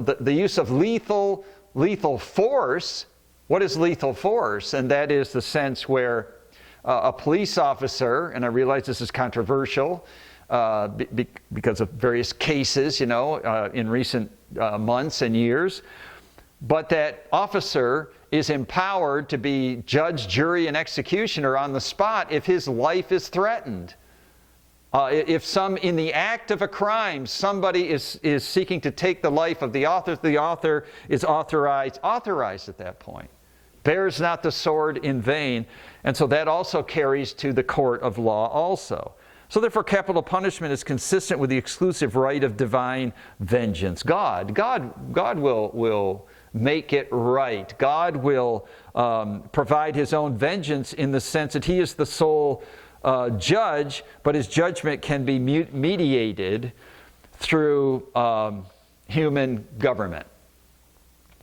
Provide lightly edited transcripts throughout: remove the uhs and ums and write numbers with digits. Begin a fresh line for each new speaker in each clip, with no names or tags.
the use of lethal force. What is lethal force? And that is the sense where a police officer, and I realize this is controversial because of various cases, in recent months and years, but that officer is empowered to be judge, jury, and executioner on the spot if his life is threatened. If in the act of a crime, somebody is seeking to take the life of the author is authorized at that point. Bears not the sword in vain. And so that also carries to the court of law also. So therefore, capital punishment is consistent with the exclusive right of divine vengeance. God will make it right. God will provide his own vengeance in the sense that he is the sole judge, but his judgment can be mediated through human government.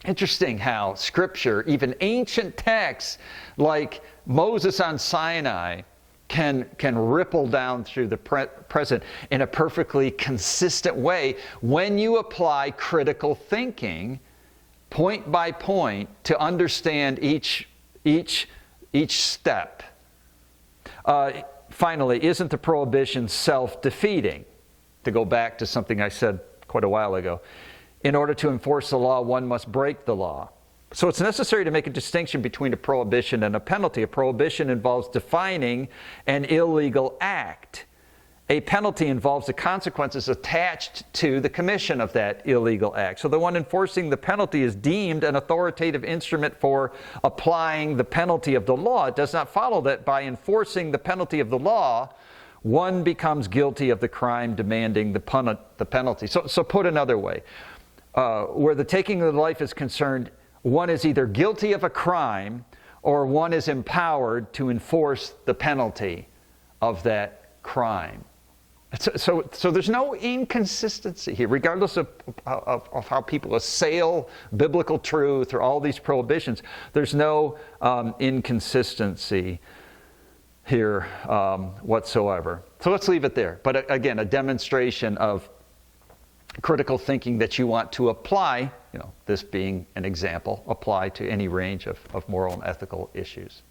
Interesting how Scripture, even ancient texts like Moses on Sinai, can ripple down through the present in a perfectly consistent way when you apply critical thinking, point by point, to understand each step. Finally, isn't the prohibition self-defeating? To go back to something I said quite a while ago. In order to enforce the law, one must break the law. So it's necessary to make a distinction between a prohibition and a penalty. A prohibition involves defining an illegal act. A penalty involves the consequences attached to the commission of that illegal act. So the one enforcing the penalty is deemed an authoritative instrument for applying the penalty of the law. It does not follow that by enforcing the penalty of the law, one becomes guilty of the crime demanding the penalty. So put another way, where the taking of the life is concerned, one is either guilty of a crime or one is empowered to enforce the penalty of that crime. So there's no inconsistency here, regardless of how people assail biblical truth or all these prohibitions. There's no inconsistency here whatsoever. So let's leave it there. But again, a demonstration of critical thinking that you want to apply, this being an example, apply to any range of moral and ethical issues.